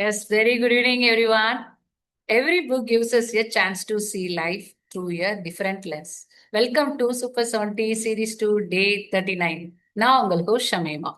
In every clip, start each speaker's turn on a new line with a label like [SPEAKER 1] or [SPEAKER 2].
[SPEAKER 1] Yes, very good evening, everyone. Every book gives us a chance to see life through a different lens. Welcome to Super 70 Series 2 Day 39. நான் உங்கள் host Shamima.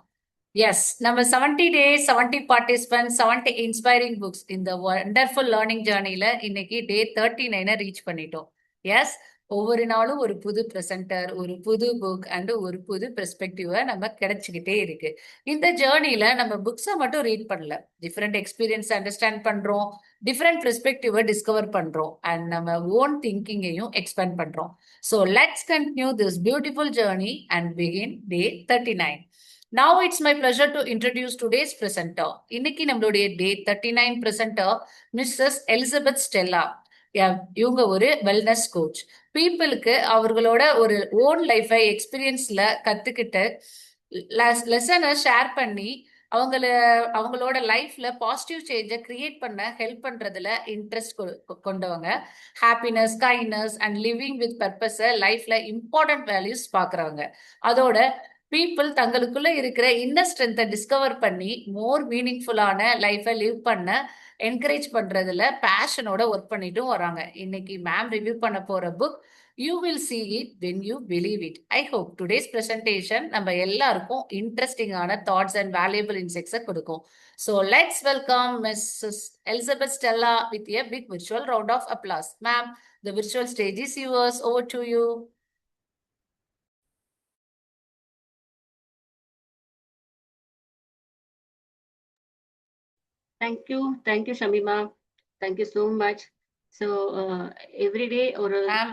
[SPEAKER 1] Yes, நம்ம 70 days, 70 participants, 70 inspiring books இந்த wonderful learning journeyல இன்னைக்கு டே 39 reach பண்ணிட்டோம். S, ஒவ்வொரு நாளும் ஒரு புது ப்ரெசென்டர், ஒரு புது புக் அண்ட் ஒரு புது பெர்ஸ்பெக்டிவ நம்ம கிடைச்சிக்கிட்டே இருக்கு. இந்த ஜேர்னில நம்ம புக்ஸை மட்டும் ரீட் பண்ணல, டிஃப்ரெண்ட் எக்ஸ்பீரியன்ஸ் அண்டர்ஸ்டாண்ட் பண்றோம், டிஃப்ரெண்ட் பெர்ஸ்பெக்டிவ டிஸ்கவர் பண்றோம் அண்ட் நம்ம ஓன் திங்கிங்கையும் எக்ஸ்பேண்ட் பண்றோம். So let's continue this beautiful journey and begin day 39. Now it's my pleasure to introduce today's presenter. இன்னைக்கு நம்மளுடைய டே 39 presenter மிஸ்ஸஸ் எலிசபெத் ஸ்டெல்லா. இவங்க ஒரு வெல்னஸ் கோச். பீப்புளுக்கு அவர்களோட ஒரு ஓன் லைஃபை எக்ஸ்பீரியன்ஸ்ல கத்துக்கிட்டு லெசனை ஷேர் பண்ணி அவங்களோட லைஃப்ல பாசிட்டிவ் சேஞ்சை கிரியேட் பண்ண ஹெல்ப் பண்றதுல இன்ட்ரெஸ்ட் கொண்டவங்க. Happiness, kindness and living with பர்பஸை லைஃப்ல இம்பார்ட்டன்ட் வேல்யூஸ் பாக்குறவங்க. அதோட பீப்புள் தங்களுக்குள்ள இருக்கிற இன்னர் ஸ்ட்ரென்த்தை டிஸ்கவர் பண்ணி மோர் மீனிங்ஃபுல்லான லைஃபை லிவ் பண்ண என்கரேஜ் பண்றதுல பேஷனோட ஒர்க் பண்ணிட்டும் வராங்க. இன்னைக்கு மேம் ரிவ்யூ பண்ண போற book you will see it when you believe it. I hope today's presentation நம்ம எல்லாருக்கும் இன்ட்ரெஸ்டிங்கான தாட்ஸ் அண்ட் வேல்யூபிள் இன்சைட்ஸை கொடுக்கும். So let's welcome Mrs. Elizabeth Stella with a big virtual round of applause. Ma'am, the virtual stage is yours. Over to you.
[SPEAKER 2] Thank you, Shamima. Thank you so much. So every day or
[SPEAKER 1] Ma'am,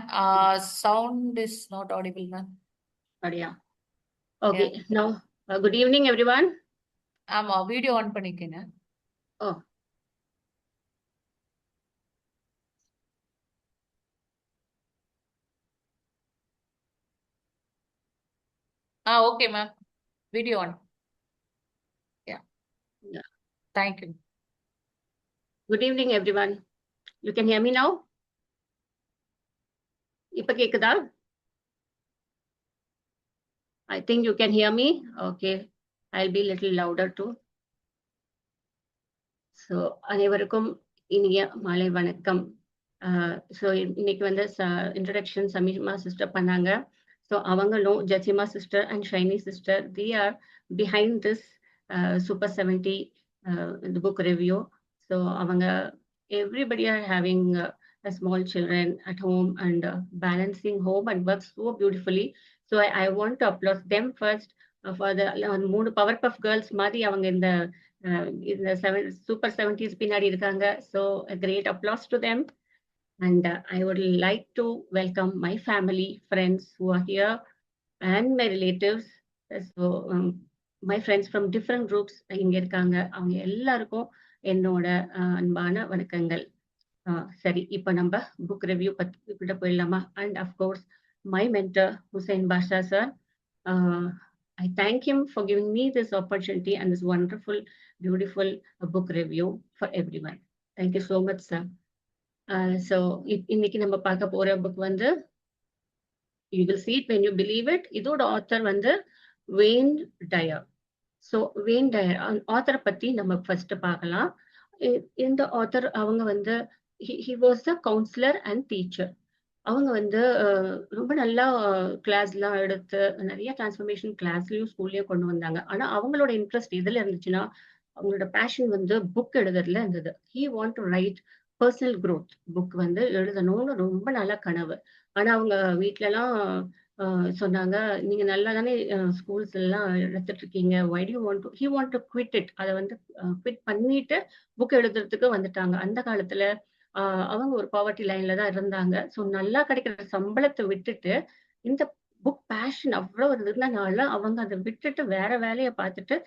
[SPEAKER 1] sound is not audible, ma'am.
[SPEAKER 2] yeah. Okay.
[SPEAKER 1] Yeah.
[SPEAKER 2] Now good evening, everyone.
[SPEAKER 1] ஆமா, video on பண்ணிக்கங்க.
[SPEAKER 2] Oh.
[SPEAKER 1] Okay, ma'am. Video on. Yeah. Thank you.
[SPEAKER 2] Good evening, everyone. You can hear me now? இப்ப கேக்குதா? I think you can hear me. Okay. I'll be a little louder too. So அனைவருக்கும் இனிய மாலை வணக்கம். So இன்னைக்கு வந்து introduction Samima sister பண்ணாங்க. So அவங்களும் Jasima sister and Shiny sister, they are behind this super 70 இந்த புக் ரிவ்யூ. ஸோ அவங்க everybody are having small children at home and balancing home and work so beautifully. So I want to applaud them first for the மூணு power puff girls மாதிரி அவங்க இந்த super 70s பின்னாடி இருக்காங்க. So a great applause to them. And I would like to welcome my family, friends who are here and my relatives. So my friends from different groups இங்க இருக்காங்க. அவங்க எல்லாருக்கும் என்னோட அன்பான வணக்கங்கள். சரி, இப்ப நம்ம புக் ரிவ்யூ பத்தி போயிடலாமா? And of course my mentor Hussain Basha sir, I thank him for giving me this opportunity and this wonderful, beautiful book review for everyone. Thank you so much, sir. So இன்னைக்கு நம்ம பார்க்க போற புக் வந்து You Will See It When You Believe It. இதோட author வந்து Wayne Dyer. So Wayne Dyer ஆத்தரை பத்தி நம்ம ஃபர்ஸ்ட் பார்க்கலாம். இந்த ஆத்தர் அவங்க வந்து he was a counselor and teacher. அவங்க வந்து ரொம்ப நல்லா கிளாஸ்லாம் எடுத்து நிறைய டிரான்ஸ்ஃபர்மேஷன் கிளாஸ்லயும் ஸ்கூல்லயும் கொண்டு வந்தாங்க. ஆனா அவங்களோட இன்ட்ரெஸ்ட் எதுல இருந்துச்சுன்னா, அவங்களோட பேஷன் வந்து புக் எழுதுறதுல இருந்தது. he want to write personal growth book வந்து எழுதணும்னு ரொம்ப நல்ல கனவு. ஆனா அவங்க வீட்ல எல்லாம் சொன்னாங்க, நீங்க நல்லா தானே ஸ்கூல்ஸ் எல்லாம் எடுத்துட்டு இருக்கீங்க, why do you want to he want to quit it. அதை வந்து குவிட் பண்ணிட்டு புக் எழுதுறதுக்கு வந்துட்டாங்க. அந்த காலத்துல அவங்க ஒரு பாவர்ட்டி லைன்ல தான் இருந்தாங்க. ஸோ நல்லா கிடைக்கிற சம்பளத்தை விட்டுட்டு இந்த புக் பேஷன் அவ்வளவு இருந்ததுனால அவங்க அதை விட்டுட்டு வேற வேலையை பார்த்துட்டு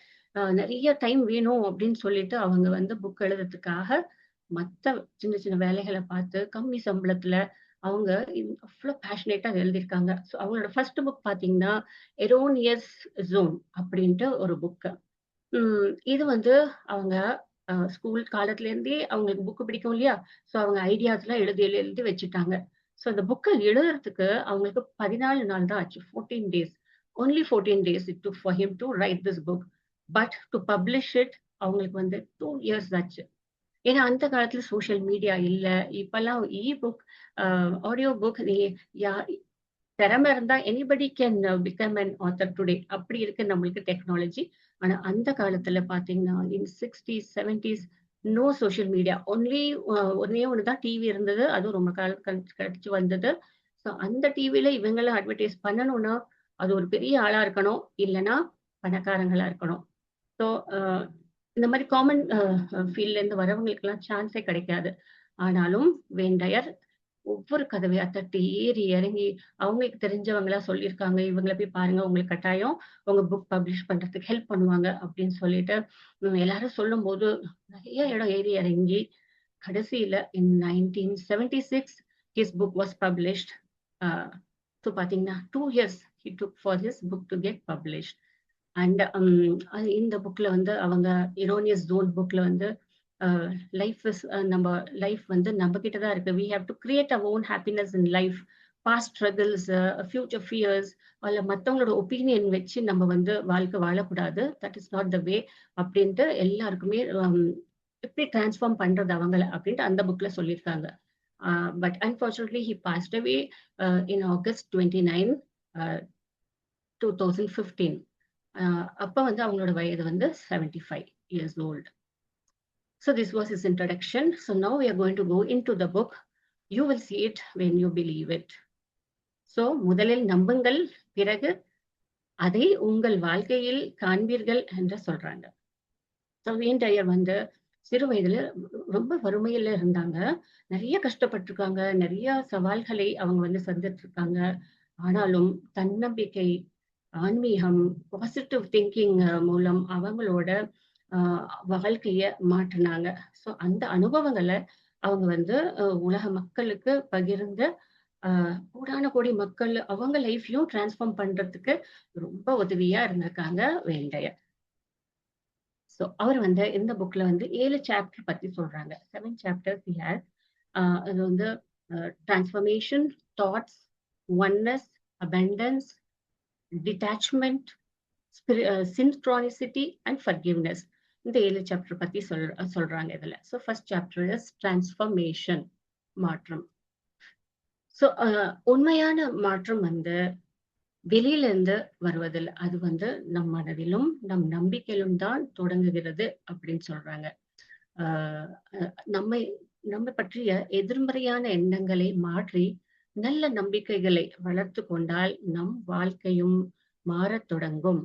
[SPEAKER 2] நிறைய டைம் வேணும் அப்படின்னு சொல்லிட்டு அவங்க வந்து புக் எழுதுறதுக்காக மற்ற சின்ன சின்ன வேலைகளை பார்த்து கம்மி சம்பளத்துல அவங்க அவ்வளோ பேஷனேட்டா எழுதியிருக்காங்க. ஸோ அவங்களோட ஃபர்ஸ்ட் புக் பார்த்தீங்கன்னா எரோனியஸ் ஜோன் அப்படின்ட்டு ஒரு புக்கு. இது வந்து அவங்க ஸ்கூல் காலத்துல இருந்தே அவங்களுக்கு புக்கு பிடிக்கும் இல்லையா? ஸோ அவங்க ஐடியாஸ் எல்லாம் எழுதி வச்சுட்டாங்க. ஸோ அந்த புக்கை எழுதுறதுக்கு அவங்களுக்கு 14 நாள் தான் ஆச்சு. 14 days. Only 14 days it took for him to write this book. But to publish it அவங்களுக்கு வந்து 2 years ஆச்சு. ஏன்னா அந்த காலத்துல சோஷியல் மீடியா இல்ல. இப்பல்லாம் புக், ஆடியோ புக், நீ யா திறமை இருந்தா anybody can become an author today. அப்படி இருக்கு நம்மளுக்கு டெக்னாலஜி. ஆனா அந்த காலத்துல பாத்தீங்கன்னா in 60s 70s no social media. Only ஒன்னே ஒண்ணுதான் டிவி இருந்தது. அதுவும் ரொம்ப காலம் கழிச்சு வந்தது. ஸோ அந்த டிவில இவங்கள அட்வர்டைஸ் பண்ணணும்னா அது ஒரு பெரிய ஆளா இருக்கணும், இல்லைன்னா பணக்காரங்களா இருக்கணும். ஸோ இந்த மாதிரி காமன் ஃபீல்ட்ல இருந்து வரவங்களுக்கெல்லாம் சான்ஸே கிடைக்காது. ஆனாலும் வேண்டையர் ஒவ்வொரு கதவையா தட்டி ஏறி இறங்கி அவங்களுக்கு தெரிஞ்சவங்களா சொல்லியிருக்காங்க, இவங்களை போய் பாருங்க, உங்களுக்கு கட்டாயம் உங்க புக் பப்ளிஷ் பண்றதுக்கு ஹெல்ப் பண்ணுவாங்க அப்படின்னு சொல்லிட்டு எல்லாரும் சொல்லும் போது நிறைய இடம் ஏறி இறங்கி கடைசியில இன் 1976 his book was published. So பாத்தீங்கன்னா 2 years he took for his book to get published. And இந்த புக்ல வந்து அவங்க இரோனியஸ் ஜோன் புக்ல வந்து லைஃப் இஸ் நம்ம லைஃப் வந்து நம்ம கிட்ட தான் இருக்கு. We have to create our own happiness in life. Past struggles, future fears, அல்ல மற்றவங்களோட ஒப்பீனியன் வச்சு நம்ம வந்து வாழ்க்கை வாழக்கூடாது. That is not the way அப்படின்ட்டு எல்லாருக்குமே எப்படி டிரான்ஸ்ஃபார்ம் பண்றது அவங்கள அப்படின்ட்டு அந்த புக்ல சொல்லியிருக்காங்க. But unfortunately he past away in August 29, 2015. அப்ப வந்து அவங்களோட வயது வந்து 75 years old. So this was his introduction. So now we are going to go into the book. You will see it when you believe it. So முதலில் நம்புங்கள், பிறகு அதை உங்கள் வாழ்க்கையில் காண்பீர்கள் என்று சொல்றாங்க. ஸோ வேண்டையர் வந்து சிறு வயதுல ரொம்ப வறுமையில இருந்தாங்க. நிறைய கஷ்டப்பட்டிருக்காங்க. நிறைய சவால்களை அவங்க வந்து சந்திச்சிருக்காங்க. ஆனாலும் தன்னம்பிக்கை, ஆன்மீகம், பாசிட்டிவ் திங்கிங் மூலம் அவங்களோட வாழ்க்கைய மாற்றினாங்க. ஸோ அந்த அனுபவங்களை அவங்க வந்து உலக மக்களுக்கு பகிர்ந்து கோடான கோடி மக்கள் அவங்க லைஃப்லயும் டிரான்ஸ்ஃபார்ம் பண்றதுக்கு ரொம்ப உதவியா இருந்திருக்காங்க வேண்டையர். ஸோ அவர் வந்து இந்த புக்ல வந்து 7 சாப்டர் பத்தி சொல்றாங்க. 7 chapters he has. அது வந்து transformation, thoughts, oneness, abundance, detachment, synchronicity and forgiveness. இந்த 7 சாப்டர் பத்தி சொல்றாங்க இதுல. So first chapter is transformation, மாற்றம். ஸோ உண்மையான மாற்றம் வந்து வெளியில இருந்து வருவதில்லை, அது வந்து நம் மனதிலும் நம் நம்பிக்கையிலும் தான் தொடங்குகிறது அப்படின்னு சொல்றாங்க. நம்ம பற்றிய எதிர்மறையான எண்ணங்களை மாற்றி நல்ல நம்பிக்கைகளை வளர்த்து கொண்டால் நம் வாழ்க்கையும் மாறத் தொடங்கும்.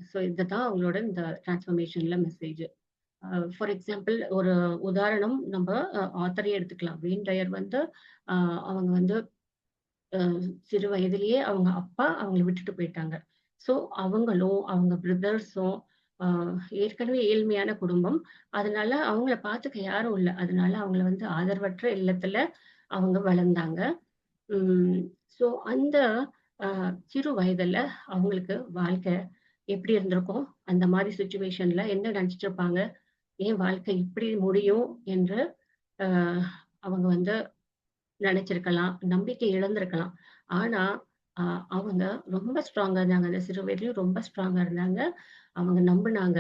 [SPEAKER 2] ஸோ இதுதான் அவங்களோட இந்த டிரான்ஸ்ஃபர்மேஷன்ல மெசேஜ். ஃபார் எக்ஸாம்பிள் ஒரு உதாரணம் நம்ம ஆத்தரையே எடுத்துக்கலாம். வேண்டையர் வந்து அவங்க வந்து சிறு வயதிலேயே அவங்க அப்பா அவங்களை விட்டுட்டு போயிட்டாங்க. ஸோ அவங்களும் அவங்க பிரதர்ஸும் ஏற்கனவே ஏழ்மையான குடும்பம், அதனால அவங்கள பார்த்துக்க யாரும் இல்லை. அதனால அவங்கள வந்து ஆதரவற்ற இல்லத்துல அவங்க வளர்ந்தாங்க. ஸோ அந்த சிறு வயதுல அவங்களுக்கு வாழ்க்கை எப்படி இருந்திருக்கும், அந்த மாதிரி சுச்சுவேஷன்ல என்ன நினைச்சிட்டு இருப்பாங்க, ஏன் வாழ்க்கை இப்படி முடியும் என்று அவங்க வந்து நினைச்சிருக்கலாம், நம்பிக்கை இழந்திருக்கலாம். ஆனா அவங்க ரொம்ப ஸ்ட்ராங்கா இருந்தாங்க. அந்த சிறு வயதிலையும் ரொம்ப ஸ்ட்ராங்கா இருந்தாங்க. அவங்க நம்பினாங்க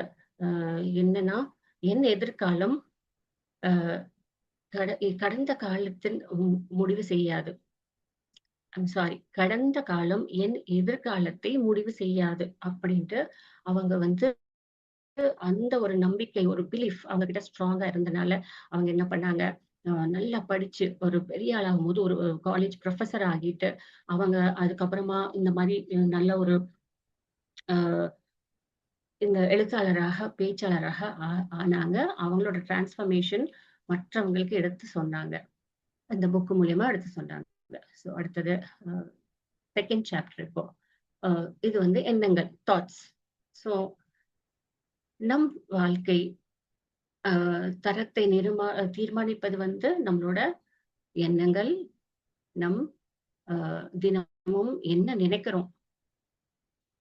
[SPEAKER 2] என்னன்னா என் எதிர்காலம் கடந்த காலத்தின் முடிவு செய்யாது. கடந்த காலம் என் எதிர்காலத்தை முடிவு செய்யாது அப்படின்ட்டு அவங்க வந்து அந்த ஒரு நம்பிக்கை, ஒரு பிலீஃப் அவங்க கிட்ட ஸ்ட்ராங்கா இருந்தனால அவங்க என்ன பண்ணாங்க, நல்லா படிச்சு ஒரு பெரிய ஆளாகும் போது ஒரு காலேஜ் ப்ரொஃபஸர் ஆகிட்டு அவங்க அதுக்கப்புறமா இந்த மாதிரி நல்ல ஒரு இந்த எழுத்தாளராக, பேச்சாளராக ஆனாங்க. அவங்களோட டிரான்ஸ்ஃபர்மேஷன் மற்றவங்களுக்கு எடுத்து சொன்னாங்க, அந்த புக்கு மூலியமா எடுத்து சொன்னாங்க. ஸோ அடுத்தது செகண்ட் சாப்டர். இப்போ இது வந்து எண்ணங்கள், தாட்ஸ். ஸோ நம் வாழ்க்கை தரத்தை தீர்மானிப்பது வந்து நம்மளோட எண்ணங்கள். நம் தினமும் என்ன நினைக்கிறோம்,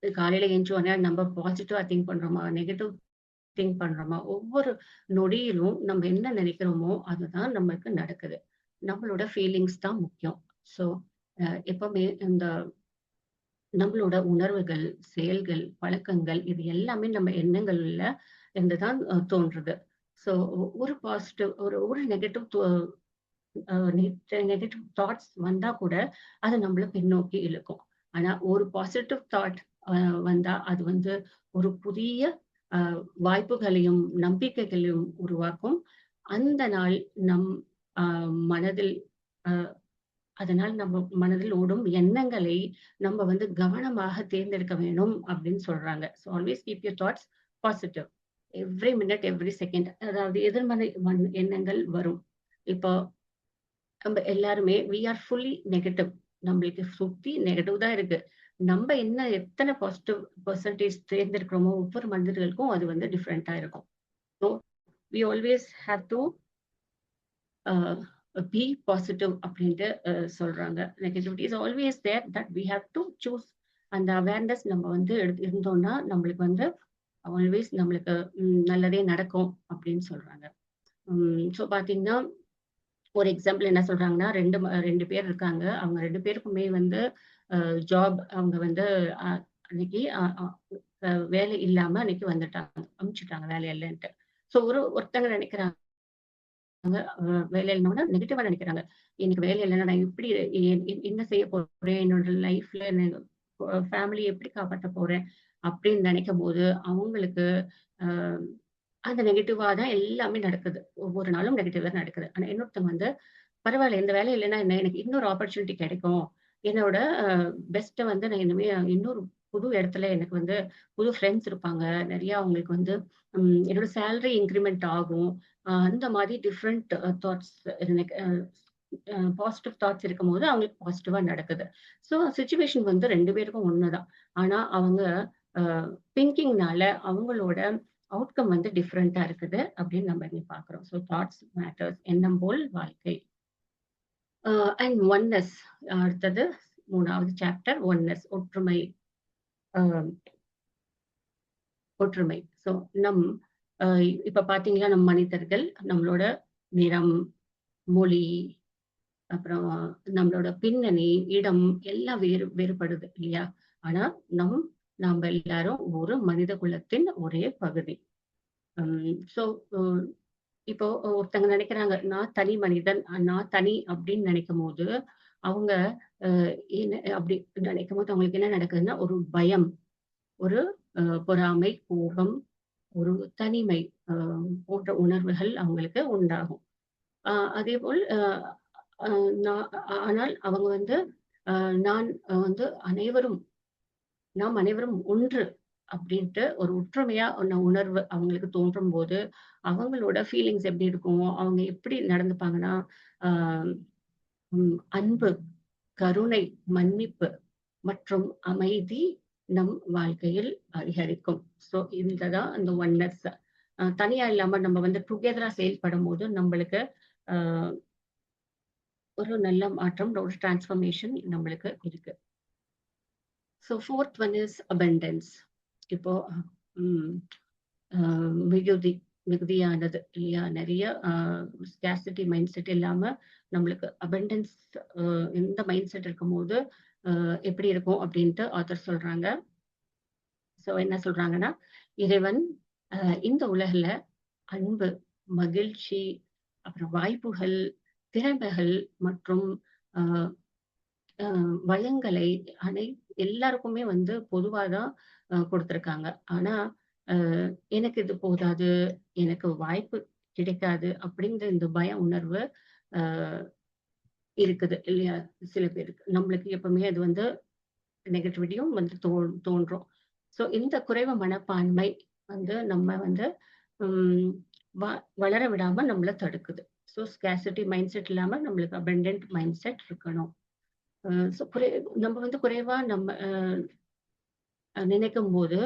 [SPEAKER 2] காலையில எழுந்தோடனே நம்ம பாசிட்டிவா திங்க் பண்றோமா, நெகட்டிவ் திங்க் பண்றோமா, ஒவ்வொரு நொடியிலும் நம்ம என்ன நினைக்கிறோமோ அதுதான் நமக்கு நடக்குது. நம்மளோட ஃபீலிங்ஸ் தான் முக்கியம். ஸோ எப்பவுமே இந்த நம்மளோட உணர்வுகள், செயல்கள், பழக்கங்கள் இது எல்லாமே நம்ம எண்ணங்கள்ல இருந்துதான் தோன்றுது. ஸோ ஒரு பாசிட்டிவ் ஒரு நெகட்டிவ் நெகட்டிவ் தாட்ஸ் வந்தா கூட அது நம்மள பின்னோக்கி இழுக்கும். ஆனா ஒரு பாசிட்டிவ் தாட் வந்தா அது வந்து ஒரு புதிய வாய்ப்புகளையும் நம்பிக்கைகளையும் உருவாக்கும். அந்த நாள் நம் மனதில் அதனால் நம்ம மனதில் ஓடும் எண்ணங்களை நம்ம வந்து கவனமாக தேர்ந்தெடுக்க வேணும் அப்படின்னு சொல்றாங்க. So always keep your thoughts positive. Every minute, every second. அதாவது எதிர்மறை எண்ணங்கள் வரும். இப்போ நம்ம எல்லாருமே வி ஆர் ஃபுல்லி நெகட்டிவ். நம்மளுக்கு சுத்தி நெகட்டிவ் தான் இருக்கு. நம்ம என்ன எத்தனை பாசிட்டிவ் பெர்சன்டேஜ் தேர்ந்தெடுக்கிறோமோ ஒவ்வொரு மனிதர்களுக்கும் அது வந்து டிஃப்ரெண்டா இருக்கும். So we always have to be positive அப்படின்ட்டு சொல்றாங்க. Negativity is always there, that we have to choose. அந்த அவேர்னஸ் நம்ம வந்து இருந்தோம்னா நம்மளுக்கு வந்து ஆல்வேஸ் நம்மளுக்கு நல்லதே நடக்கும் அப்படின்னு சொல்றாங்க. ஸோ பாத்தீங்கன்னா ஒரு எக்ஸாம்பிள் என்ன சொல்றாங்கன்னா, 2 பேர் இருக்காங்க. அவங்க 2 பேருக்குமே வந்து ஜாப் அவங்க வந்து அன்னைக்கு வேலை இல்லாம அன்னைக்கு வந்துட்டாங்க. அனுப்பிச்சுட்டாங்க வேலை இல்லன்ட்டு. ஸோ ஒருத்தங்க நினைக்கிறாங்க வேலை இல்லைன்னா நெகட்டிவா நினைக்கிறாங்க. எனக்கு வேலை இல்லைன்னா நான் எப்படி என்ன செய்ய போறேன்? என்னோட லைஃப்ல ஃபேமிலி எப்படி காப்பாத்த போறேன்? அப்படின்னு நினைக்கும்போது அவங்களுக்கு அ அந்த நெகட்டிவா தான் எல்லாமே நடக்குது. ஒவ்வொரு நாளும் நெகட்டிவா தான் நடக்குது. ஆனா இன்னொருத்தவங்க வந்து பரவாயில்ல இந்த வேலை இல்லைன்னா என்ன? எனக்கு இன்னொரு ஆப்பர்ச்சுனிட்டி கிடைக்கும். என்னோட பெஸ்ட்ட வந்து நான் இனிமே இன்னொரு புது இடத்துல எனக்கு வந்து புது ஃப்ரெண்ட்ஸ் இருப்பாங்க. நெறைய அவங்களுக்கு வந்து என்னோட சேலரி இன்கிரிமென்ட் ஆகும். அந்த மாதிரி டிஃபரெண்ட் தாட்ஸ் எனக்கு பாசிட்டிவ் தாட்ஸ் இருக்கும்போது அவங்களுக்கு பாசிட்டிவா நடக்குது. ஸோ சிச்சுவேஷன் வந்து 2 பேருக்கும் ஒண்ணுதான். ஆனா அவங்க அ திங்கிங்னால அவங்களோட அவுட்கம் வந்து டிஃபரெண்ட்டா இருக்குது அப்படின்னு நம்ம இங்க பார்க்கிறோம். So thoughts matters. எண்ணம் போல் வாழ்க்கை. And oneness. அடுத்தது 3வது சாப்டர் ஒன்னஸ். ஒற்றுமை. அ ஒற்றுமை. ஸோ நம் அ இப்ப பார்த்தீங்கன்னா, நம் மனிதர்கள் நம்மளோட நிறம், மொழி, அப்புறம் நம்மளோட பின்னணி, இடம் எல்லாம் வேறுபடுது இல்லையா? ஆனா நாம எல்லாரும் ஒரு மனித குலத்தின் ஒரே பகுதி. ஸோ அ இப்போ ஒருத்தங்க நினைக்கிறாங்க, நான் தனி மனிதன், நான் தனி அப்படின்னு நினைக்கும்போது, அவங்க அ என்ன அப்படி நினைக்கும்போது அவங்களுக்கு என்ன நடக்குதுன்னா, ஒரு பயம், ஒரு பொறாமை, கோபம், ஒரு தனிமை அ போன்ற உணர்வுகள் அவங்களுக்கு உண்டாகும். அதேபோல் அ நான் ஆனால் அவங்க வந்து அ நான் வந்து நாம் அனைவரும் ஒன்று அப்படின்ட்டு ஒரு ஒற்றுமையா உணர்வு அவங்களுக்கு தோன்றும்போது, அவங்களோட ஃபீலிங்ஸ் எப்படி இருக்கும்? அவங்க எப்படி நடந்துப்பாங்கன்னா, ஆ அன்பு, கருணை, மன்னிப்பு மற்றும் அமைதி நம் வாழ்க்கையில் அதிகரிக்கும். ஸோ இந்த தான் அந்த ஒன்னஸ். தனியா இல்லாம நம்ம வந்து டுகெதரா செயல்படும்போது நம்மளுக்கு அ ஒரு நல்ல மாற்றம், ஒரு டிரான்ஸ்ஃபர்மேஷன் நம்மளுக்கு இருக்கு. ஸோ 4த் ஒன் இஸ் அபண்டன்ஸ். இப்போ ம் அ மிகுதி மிகுதியானது இல்லையா? நெறைய ஸ்கார்சிட்டி மைண்ட் செட் இல்லாம நம்மளுக்கு அபண்டன்ஸ் இந்த மைண்ட் செட் இருக்கும்போது எப்படி இருக்கும் அப்படின்ட்டு ஆத்தர் சொல்றாங்க. ஸோ என்ன சொல்றாங்கன்னா, இறைவன் அ இந்த உலகுல அன்பு, மகிழ்ச்சி, அப்புறம் வாய்ப்புகள், திறமைகள் மற்றும் அ அ வளங்களை எல்லாருக்குமே வந்து பொதுவா தான் குடுத்திருக்காங்க. ஆனா, அ எனக்கு இது போதாது, எனக்கு வாய்ப்பு கிடைக்காது அப்படிங்கிற இந்த பய உணர்வு அ இருக்குது இல்லையா? சில பேருக்கு. நம்மளுக்கு எப்பவுமே அது வந்து நெகட்டிவிட்டியும் வந்து தோன்றும். ஸோ இந்த குறைவு மனப்பான்மை வந்து நம்ம வந்து ம் வ வளர விடாம நம்மள தடுக்குது. ஸோ ஸ்கார்சிட்டி மைண்ட் செட் இல்லாம நம்மளுக்கு அபண்டன்ட் மைண்ட் செட் இருக்கணும். ஸோ நம்ம வந்து குறைவா நம்ம நினைக்கும்போது,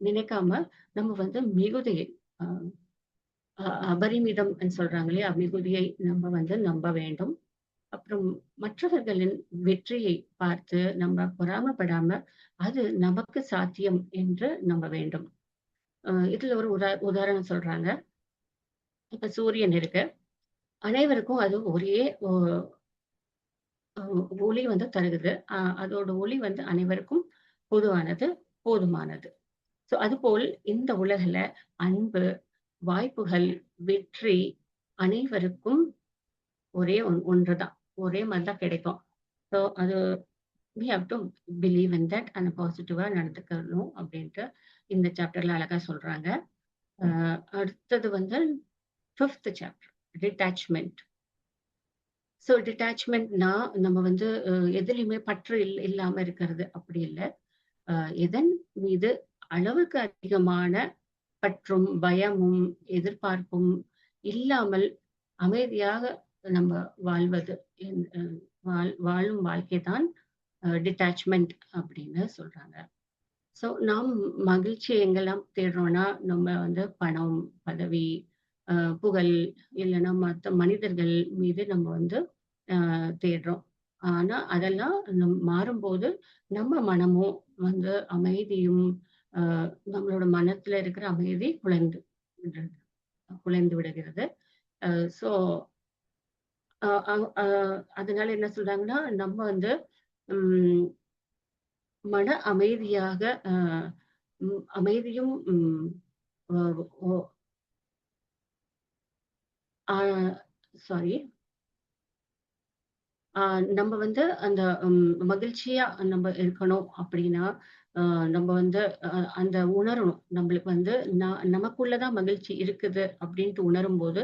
[SPEAKER 2] நினைக்காம நம்ம வந்து மிகுதியை அ அ அபரிமிதம் சொல்றாங்க இல்லையா? மிகுதியை நம்ம வந்து நம்ப வேண்டும். அப்புறம் மற்றவர்களின் வெற்றியை பார்த்து நம்ம பொறாமைப்படாம, அது நமக்கு சாத்தியம் என்று நம்ப வேண்டும். இதுல ஒரு உதாரணம் சொல்றாங்க. இப்ப சூரியன் இருக்கு. அனைவருக்கும் அது ஒரே ஒ அ ஒளி வந்து தருகுது. அதோட ஒளி வந்து அனைவருக்கும் பொதுவானது, போதுமானது. ஸோ அதுபோல் இந்த உலகுல அன்பு, வாய்ப்புகள், வெற்றி அனைவருக்கும் ஒரே ஒன்றுதான். ஒரே மாதிரி தான் கிடைக்கும். ஸோ அது we have to believe in that and பாசிட்டிவா நடந்துக்கணும் அப்படின்ட்டு இந்த சாப்டர்ல அழகா சொல்றாங்க. அடுத்தது வந்து 5th சாப்டர் டிட்டாச்மெண்ட். ஸோ டிட்டாச்மெண்ட்னா நம்ம வந்து எதுலயுமே பற்று இல்லாம இருக்கிறது அப்படி இல்ல. எதன் மீது அளவுக்கு அதிகமான பற்றும், பயமும், எதிர்பார்ப்பும் இல்லாமல் அமைதியாக நம்ம வாழ்வது வாழும் வாழ்க்கை தான் டிட்டாச்மெண்ட் அப்படின்னு சொல்றாங்க. ஸோ நாம் மகிழ்ச்சி எங்கெல்லாம் தேடுறோம்னா நம்ம வந்து பணம், பதவி, புகழ் இல்லைன்னா மற்ற மனிதர்கள் மீது நம்ம வந்து தேடுறோம். ஆனா அதெல்லாம் மாறும்போது நம்ம மனமும் வந்து அமைதியும் நம்மளோட மனத்துல இருக்கிற அமைதி குலைந்து விடுகிறது. ஸோ அதனால என்ன சொல்றாங்கன்னா நம்ம வந்து மன அமைதியாக அமைதியும் சாரி நம்ம வந்து அந்த மகிழ்ச்சியா நம்ம இருக்கணும் அப்படின்னா நம்ம வந்து அந்த உணரணும். நம்மளுக்கு வந்து நமக்குள்ளதான் மகிழ்ச்சி இருக்குது அப்படின்ட்டு உணரும் போது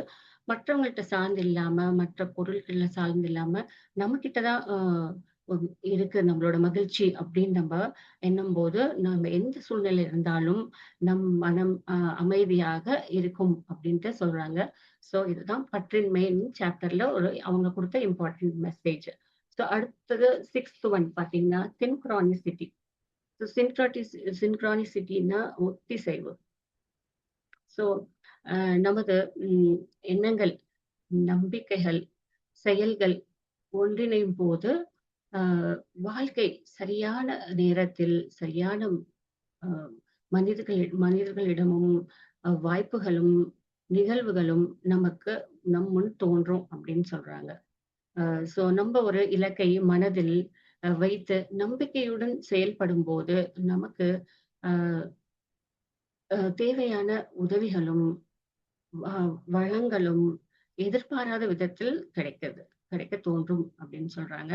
[SPEAKER 2] மற்றவங்கள்ட்ட சார்ந்து இல்லாம, மற்ற பொருட்கள்ல சார்ந்து இல்லாம நம்ம கிட்டதான் இருக்கு நம்மளோட மகிழ்ச்சி அப்படின்னு நம்ம எண்ணும் போது நம்ம எந்த சூழ்நிலை இருந்தாலும் நம் மனம் அமைதியாக இருக்கும் அப்படின்ட்டு சொல்றாங்க. சோ இதுதான் பற்றின் மெயின் சாப்டர்ல அவங்க கொடுத்த இம்பார்ட்டன்ட் மெசேஜ். ஸோ அடுத்தது 6th ஒன் பாத்தீங்கன்னா சின்க்ரானிசிட்டி. சின்க்ரானிசிட்டின்னா ஒத்திசைவு. ஸோ நமது எண்ணங்கள், நம்பிக்கைகள், செயல்கள் ஒன்றிணையும் போது வாழ்க்கை சரியான நேரத்தில் சரியான மனிதர்களிடமும் வாய்ப்புகளும் நிகழ்வுகளும் நமக்கு நம் முன் தோன்றும் அப்படின்னு சொல்றாங்க. சோ நம்ம ஒரு இலக்கை மனதில் வைத்து நம்பிக்கையுடன் செயல்படும் போது நமக்கு தேவையான உதவிகளும் வளங்களும் எதிர்பாராத விதத்தில் கிடைக்க தோன்றும் அப்படின்னு சொல்றாங்க.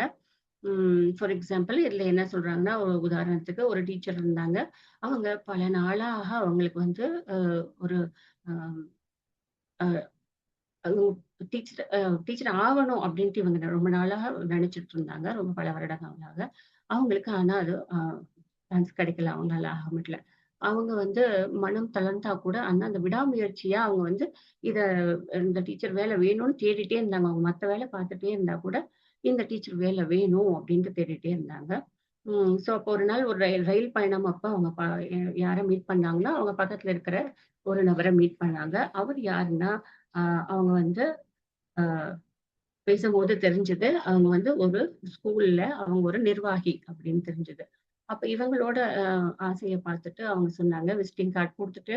[SPEAKER 2] ஃபார் எக்ஸாம்பிள் இதுல என்ன சொல்றாங்கன்னா, ஒரு உதாரணத்துக்கு ஒரு டீச்சர் இருந்தாங்க. அவங்க பல நாளாக அவங்களுக்கு வந்து ஒரு டீச்சர் ஆகணும் அப்படின்ட்டு இவங்க ரொம்ப நாளாக நினைச்சிட்டு இருந்தாங்க. ரொம்ப பல வருடங்களாக. அவங்களுக்கு ஆனா அது சான்ஸ் கிடைக்கல. அவங்களால ஆக முடியல. அவங்க வந்து மனம் தளர்ந்தா கூட அந்த விடாமுயற்சியா அவங்க வந்து இந்த டீச்சர் வேலை வேணும்னு தேடிட்டே இருந்தாங்க. அவங்க மத்த வேலை பார்த்துட்டே இருந்தா கூட இந்த டீச்சர் வேலை வேணும் அப்படின்ட்டு தேடிட்டே இருந்தாங்க. சோ அப்போ ஒரு நாள் ஒரு ரயில் பயணம் அப்ப அவங்க யார மீட் பண்ணாங்கன்னா, அவங்க பக்கத்துல இருக்கிற ஒரு நபரை மீட் பண்ணாங்க. அவர் யாருன்னா அவங்க வந்து பேசும்போது தெரிஞ்சது அவங்க வந்து ஒரு ஸ்கூல்ல அவங்க ஒரு நிர்வாகி அப்படின்னு தெரிஞ்சது. அப்ப இவங்களோட ஆசையை பார்த்துட்டு அவங்க சொன்னாங்க, விசிட்டிங் கார்டு கொடுத்துட்டு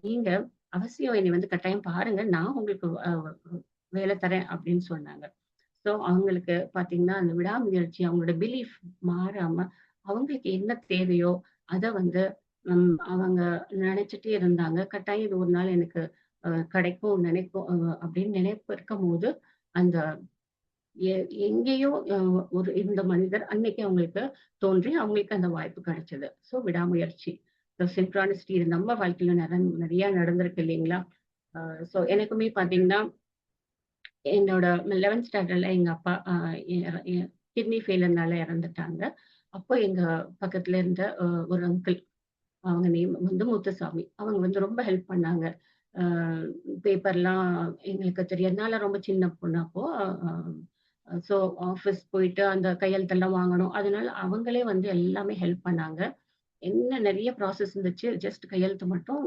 [SPEAKER 2] நீங்க அவசியம் என்னை வந்து கட்டாயம் பாருங்க, நான் உங்களுக்கு வேலை தரேன் அப்படின்னு சொன்னாங்க. ஸோ அவங்களுக்கு பாத்தீங்கன்னா அந்த விடாமுயற்சி, அவங்களோட பிலீஃப் மாறாம அவங்களுக்கு என்ன தேவையோ அதை வந்து அவங்க நினைச்சிட்டே இருந்தாங்க. கட்டாயம் இது ஒரு நாள் எனக்கு கிடைக்கும் நினைக்கும் அப்படின்னு நினைப்பு இருக்கும் போது அந்த எங்கேயோ ஒரு இந்த மனிதர் அன்னைக்கு அவங்களுக்கு தோன்றி அவங்களுக்கு அந்த வாய்ப்பு கிடைச்சது. ஸோ விடாமுயற்சி, சின்க்ரானிசிட்டி இது நம்ம வாழ்க்கையில நிறைய நடந்திருக்கு இல்லைங்களா? ஸோ எனக்குமே பாத்தீங்கன்னா என்னோட 11th ஸ்டாண்டர்ட்ல எங்க அப்பா கிட்னி ஃபெயிலியர்னால இறந்துட்டாங்க. அப்போ எங்க பக்கத்துல இருந்த ஒரு அங்கிள், அவங்க நேம் வந்து முத்துசாமி. அவங்க வந்து ரொம்ப ஹெல்ப் பண்ணாங்க. பேப்பர்லாம் எங்களுக்கு தெரியறதுனால ரொம்ப சின்ன பொண்ணு அப்போ. ஸோ ஆஃபீஸ் போயிட்டு அந்த கையெழுத்தெல்லாம் வாங்கணும். அதனால அவங்களே வந்து எல்லாமே ஹெல்ப் பண்ணாங்க. என்ன நிறைய ப்ராசஸ் இருந்துச்சு. ஜஸ்ட் கையெழுத்து மட்டும்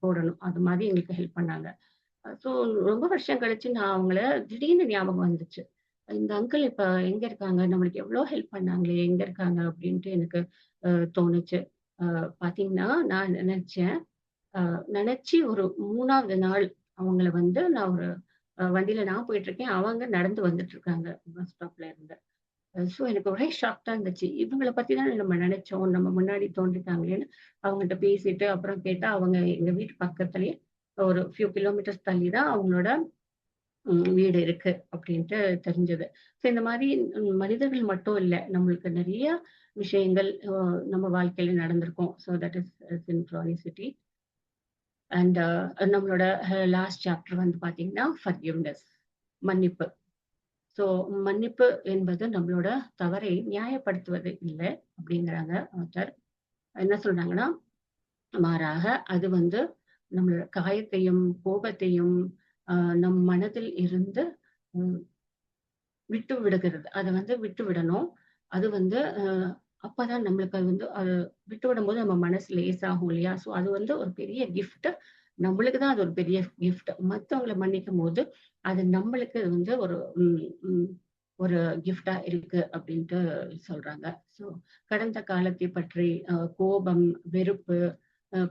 [SPEAKER 2] போடணும். அது மாதிரி எங்களுக்கு ஹெல்ப் பண்ணாங்க. ஸோ ரொம்ப வருஷம் கழிச்சு நான் அவங்கள திடீர்னு ஞாபகம் வந்துச்சு. இந்த அங்கிள் இப்ப எங்க இருக்காங்க? நம்மளுக்கு எவ்வளோ ஹெல்ப் பண்ணாங்களே! எங்க இருக்காங்க? அப்படின்ட்டு எனக்கு தோணுச்சு. பார்த்தீங்கன்னா, நான் நினைச்சேன். நினைச்சு ஒரு 3வது நாள் அவங்கள வந்து நான் ஒரு வண்டியில நான் போயிட்டுருக்கேன். அவங்க நடந்து வந்துட்டு இருக்காங்க பஸ் ஸ்டாப்ல இருந்து. ஸோ எனக்கு ஒரே ஷாக் தான் இருந்துச்சு. இவங்கள பத்தி தானே நம்ம நினைச்சோம். நம்ம முன்னாடி தோன்றிட்டாங்களேன்னு அவங்கள்ட்ட பேசிட்டு அப்புறம் கேட்டா, அவங்க எங்க வீட்டு பக்கத்துலயே ஒரு ஃபியூ கிலோமீட்டர்ஸ் தள்ளி தான் அவங்களோட வீடு இருக்கு அப்படின்ட்டு தெரிஞ்சது. ஸோ இந்த மாதிரி மனிதர்கள் மட்டும் இல்லை, நம்மளுக்கு நிறைய விஷயங்கள் நம்ம வாழ்க்கையில நடந்திருக்கும். So that is synchronicity. And நம்மளோட லாஸ்ட் சாப்டர் வந்து பாத்தீங்கன்னா ஃபர்கிவ்னஸ், மன்னிப்பு. ஸோ மன்னிப்பு என்பது நம்மளோட தவறை நியாயப்படுத்துவது இல்லை அப்படிங்கிறாங்க ஆத்தர். என்ன சொல்றாங்கன்னா, மாறாக அது வந்து நம்மளோட காயத்தையும் கோபத்தையும் நம் மனதில் இருந்து விட்டு விடுகிறது. அதை வந்து விட்டு விடணும். அது வந்து அப்பதான் நம்மளுக்கு அது வந்து அது விட்டு விடும்போது நம்ம மனசு லேசாகும் இல்லையா? ஸோ அது வந்து ஒரு பெரிய கிஃப்ட். நம்மளுக்கு தான் அது ஒரு பெரிய கிஃப்ட். மத்தவங்கள மன்னிக்கும் போது அது நம்மளுக்கு வந்து ஒரு ஒரு கிஃப்டா இருக்கு அப்படின்ட்டு சொல்றாங்க. ஸோ கடந்த காலத்தை பற்றி கோபம், வெறுப்பு,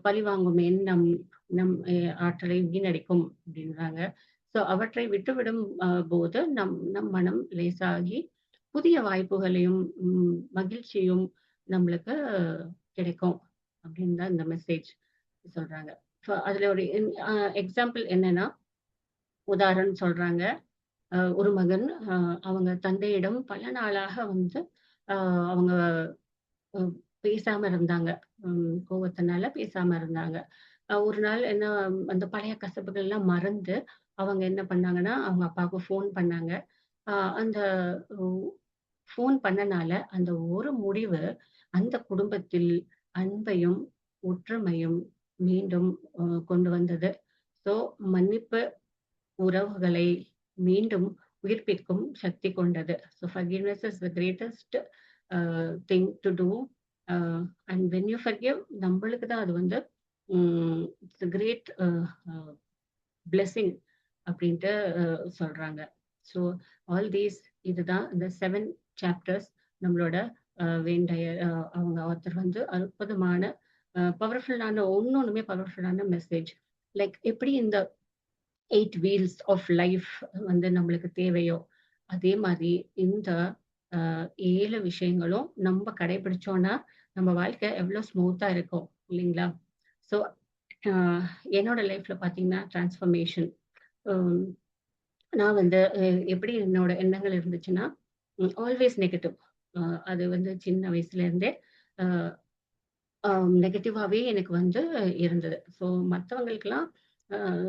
[SPEAKER 2] பழிவாங்கும் எண்ணம் நம் ஆற்றலை வீணடிக்கும் அப்படின்றாங்க. ஸோ அவற்றை விட்டுவிடும் போது நம் மனம் லேசாகி புதிய வாய்ப்புகளையும் மகிழ்ச்சியும் நம்மளுக்கு கிடைக்கும் அப்படின்னு தான் இந்த மெசேஜ் சொல்றாங்க. ஸோ அதுல ஒரு எக்ஸாம்பிள் என்னன்னா, உதாரணம் சொல்றாங்க. ஒரு மகன் அவங்க தந்தையிடம் பல நாளாக வந்து அவங்க பேசாம இருந்தாங்க. கோவத்தினால பேசாம இருந்தாங்க. ஒரு நாள் என்ன, அந்த பழைய கசப்புகள் எல்லாம் மறந்து அவங்க என்ன பண்ணாங்கன்னா, அவங்க அப்பாவுக்கு ஃபோன் பண்ணாங்க. அந்த ஃபோன் பண்ணனால அந்த ஒரு முடிவு அந்த குடும்பத்தில் அன்பையும், ஒற்றுமையும் மீண்டும் கொண்டு வந்தது. ஸோ மன்னிப்பு உறவுகளை மீண்டும் உயிர்ப்பிக்கும் சக்தி கொண்டது. So forgiveness is the greatest thing to do. And when you forgive, நம்மளுக்கு தான் அது வந்து இட்ஸ் கிரேட் பிளெஸிங் அப்படின்ட்டு சொல்றாங்க. ஸோ ஆல் தீஸ், இதுதான் இந்த 7 சாப்டர்ஸ் நம்மளோட வேண்டைய அவங்க ஆத்தர் வந்து அற்புதமான பவர்ஃபுல்லான ஒன்னொன்னுமே பவர்ஃபுல்லான மெசேஜ். லைக் எப்படி இந்த 8 வீல்ஸ் ஆஃப் லைஃப் வந்து நம்மளுக்கு தேவையோ, அதே மாதிரி இந்த 7 விஷயங்களும் நம்ம கடைபிடிச்சோம்னா நம்ம வாழ்க்கை எவ்வளவு ஸ்மூத்தா இருக்கும் இல்லைங்களா? ஸோ என்னோட லைஃப்ல பாத்தீங்கன்னா டிரான்ஸ்ஃபர்மேஷன். நான் வந்து எப்படி என்னோட எண்ணங்கள் இருந்துச்சுன்னா, ஆல்வேஸ் நெகட்டிவ். அது வந்து சின்ன வயசுல இருந்தே நெகட்டிவாவே எனக்கு வந்து இருந்தது. ஸோ மற்றவங்களுக்கெல்லாம்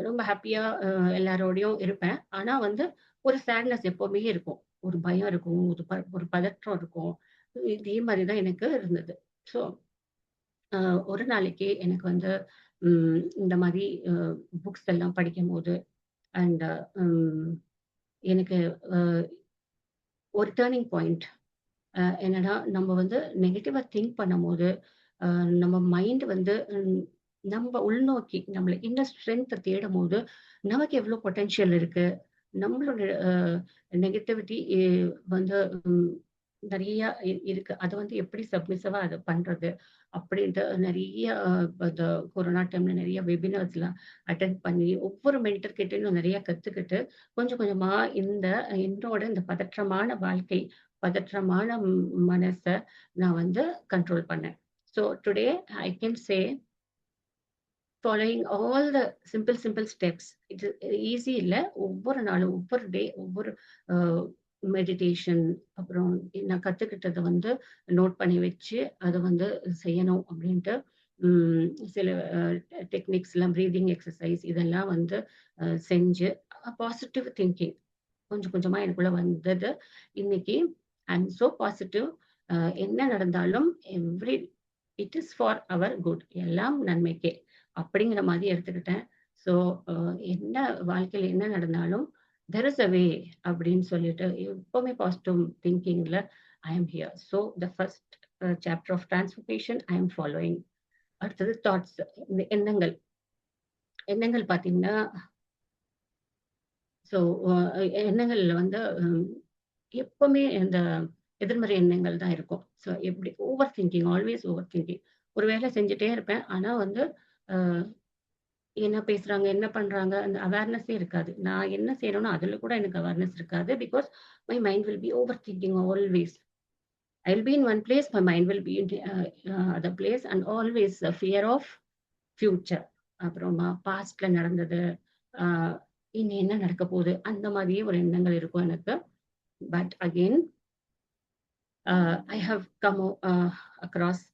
[SPEAKER 2] ரொம்ப ஹாப்பியா எல்லாரோடையும் இருப்பேன். ஆனா வந்து ஒரு சேட்னஸ் எப்பவுமே இருக்கும். ஒரு பயம் இருக்கும், ஒரு பதற்றம் இருக்கும். இதே மாதிரிதான் எனக்கு இருந்தது. ஸோ ஒரு நாளைக்கு எனக்கு வந்து இந்த மாதிரி புக்ஸ் எல்லாம் படிக்கும் போது அண்ட் எனக்கு ஒரு டேர்னிங் பாயிண்ட் என்னன்னா, நம்ம வந்து நெகட்டிவா திங்க் பண்ணும்போது நம்ம மைண்ட் வந்து நம்ம உள்நோக்கி நம்மள இன்னர் ஸ்ட்ரென்த் தேடும் போது நமக்கு எவ்வளவு பொட்டன்ஷியல் இருக்கு, நம்மளோட நெகட்டிவிட்டி வந்து நிறைய இருக்கு. அது வந்து எப்படி சப்மிசிவா அதை பண்றது அப்படின்ட்டு நிறைய இந்த கொரோனா டைம்ல நிறைய வெபினார்ஸ் எல்லாம் அட்டென்ட் பண்ணி ஒவ்வொரு மென்டர் கிட்டையும் நிறைய கத்துக்கிட்டு கொஞ்சம் கொஞ்சமா என்னோட இந்த பதற்றமான வாழ்க்கை, பதற்றமான மனசை நான் வந்து கண்ட்ரோல் பண்ணேன். So today I can say following all the simple steps. இது ஈஸி இல்ல. ஒவ்வொரு நாளும், ஒவ்வொரு டே, ஒவ்வொரு மெடிடேஷன், அப்புறம் நான் கத்துக்கிட்டதை வந்து நோட் பண்ணி வச்சு அதை வந்து செய்யணும் அப்படின்ட்டு சில டெக்னிக்ஸ் எல்லாம், பிரீதிங் எக்ஸசைஸ் இதெல்லாம் வந்து செஞ்சு பாசிட்டிவ் திங்கிங் கொஞ்சம் கொஞ்சமா எனக்குள்ள வந்தது. இன்னைக்கு ஐ எம் சோ பாசிட்டிவ். என்ன நடந்தாலும் it is for our good, எல்லாம் நன்மைக்கே அப்படிங்கிற மாதிரி எடுத்துக்கிட்டேன். ஸோ என்ன வாழ்க்கையில் என்ன நடந்தாலும் தெர் இஸ் அ வே அப்படின்னு சொல்லிட்டு எப்பவுமே பாசிட்டிவ் திங்கிங்ல I am here. So the first chapter of transformation I am following. அடுத்தது தாட்ஸ், இந்த எண்ணங்கள் பார்த்தீங்கன்னா, ஸோ எண்ணங்கள்ல வந்து எப்பவுமே இந்த எதிர்மறை எண்ணங்கள் தான் இருக்கும். ஸோ எப்படி over thinking, always over thinking. ஒரு வேலை செஞ்சுட்டே இருப்பேன். ஆனா வந்து என்ன பேசுறாங்க, என்ன பண்றாங்க, அந்த அவேர்னஸே இருக்காது. நான் என்ன செய்யணும்னோ அதுல கூட எனக்கு அவேர்னஸ் இருக்காது. Because my mind will be over thinking always. I will be in one place, my mind will be in other place, and always fear of future. அப்புறமா பாஸ்ட்ல நடந்தது, இனி என்ன நடக்க போகுது, அந்த மாதிரியே ஒரு எண்ணங்கள் இருக்கும் எனக்கு. But again I have come across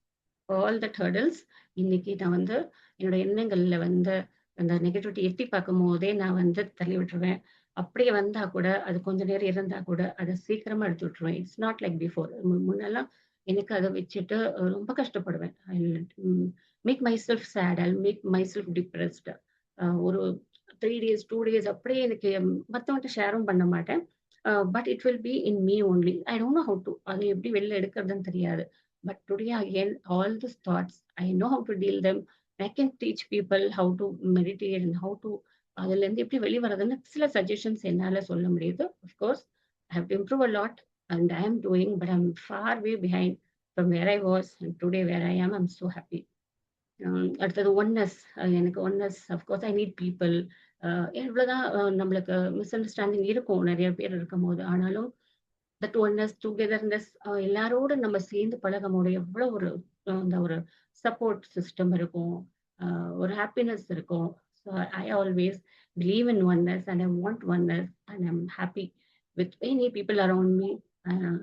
[SPEAKER 2] all that hurdles. இன்னைக்கு நான் வந்து என்னோட எண்ணங்கள்ல வந்து அந்த நெகட்டிவிட்டி எட்டி பார்க்கும் போதே நான் வந்து தள்ளி விட்டுருவேன். அப்படியே வந்தா கூட அது கொஞ்ச நேரம் இருந்தா கூட அதை சீக்கிரமா எடுத்து விட்டுருவேன். It's not like before. முன்னெல்லாம் எனக்கு அதை வச்சுட்டு ரொம்ப கஷ்டப்படுவேன். I make myself sad, I make myself depressed. ஒரு 3 days 2 days அப்படியே எனக்கு மற்றவன்ட்ட ஷேரும் பண்ண மாட்டேன். But it will be in me only. I don't know how to அதை எப்படி வெளில எடுக்கிறதுன்னு தெரியாது. But today again, all these thoughts, I know how to deal them. I can teach people how to meditate and how to அதுல இருந்து எப்படி வெளிவரதுன்னு சில suggestions என்னால சொல்ல முடியுது. Of course, I have to improve a lot and I am doing, but I'm far way behind from where I was and today where I am. I'm so happy. அடுத்தது oneness. எனக்கு oneness, of course I need people. எவ்வளவுதான் நம்மளுக்கு miss understanding இருக்கும் நிறைய பேர் இருக்கும் போது, ஆனாலும் தட் ஒன்னஸ் டுகெதர்னஸ், எல்லாரோட நம்ம சேர்ந்து பழகும் போது எவ்வளவு ஒரு அந்த ஒரு சப்போர்ட் சிஸ்டம் இருக்கும், ஒரு ஹாப்பினஸ் இருக்கும். So I always believe in oneness and I want oneness and I'm happy with many people around me.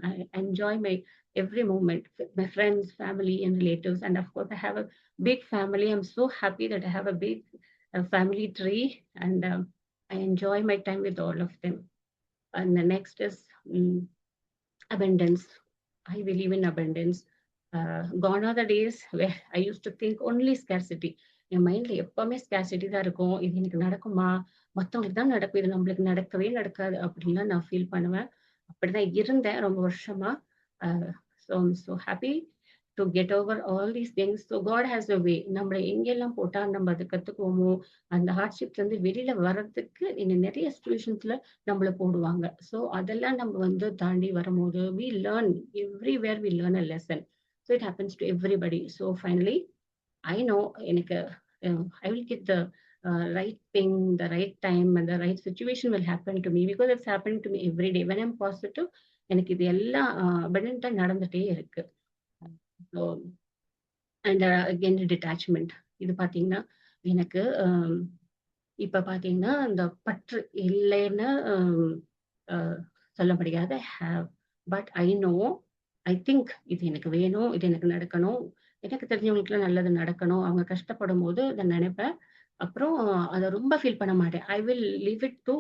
[SPEAKER 2] I enjoy my every moment with my friends, family, and relatives. And of course, I have a big family. I'm so happy that I have a big family tree, and I enjoy my time with all of them. And the next is abundance. I believe in abundance. Gone are the days where I used to think only scarcity. என் மைண்ட்ல எப்பவுமே scarcity தான் இருக்கும். இது எனக்கு நடக்குமா, மற்றவங்களுக்கு தான் நடக்கும், இது நம்மளுக்கு நடக்கவே நடக்காது அப்படின்லாம் நான் ஃபீல் பண்ணுவேன். அப்படிதான் இருந்தேன் ரொம்ப வருஷமா. So I'm so happy to get over all these things. So God has a way. நம்மளை எங்கெல்லாம் போட்டா நம்ம அதை கத்துக்குவோமோ, அந்த ஹார்ட்ஷிப்ல இருந்து வெளியில வர்றதுக்கு இன்னும் நிறைய சுச்சுவேஷன்ஸ்ல நம்மள போடுவாங்க. ஸோ அதெல்லாம் நம்ம வந்து தாண்டி வரும்போது we learn everywhere, we learn a lesson. So it happens to everybody. So finally I know எனக்கு I will get the right thing, the right time, and the right situation will happen to me because it's happening to me every day. When I'm positive, எனக்கு இது எல்லாம் abundant-ஆ நடந்துட்டே இருக்கு. So and again detachment. இது பார்த்தீங்கன்னா எனக்கு இப்ப பார்த்தீங்கன்னா அந்த பற்று இல்லைன்னு சொல்ல முடியாது. Have, but I know, I think இது எனக்கு வேணும், இது எனக்கு நடக்கணும், எனக்கு தெரிஞ்சவங்களுக்குலாம் நல்லது நடக்கணும், அவங்க கஷ்டப்படும் போது இதை நினைப்பேன். அப்புறம் அதை ரொம்ப ஃபீல் பண்ண மாட்டேன். I will leave it to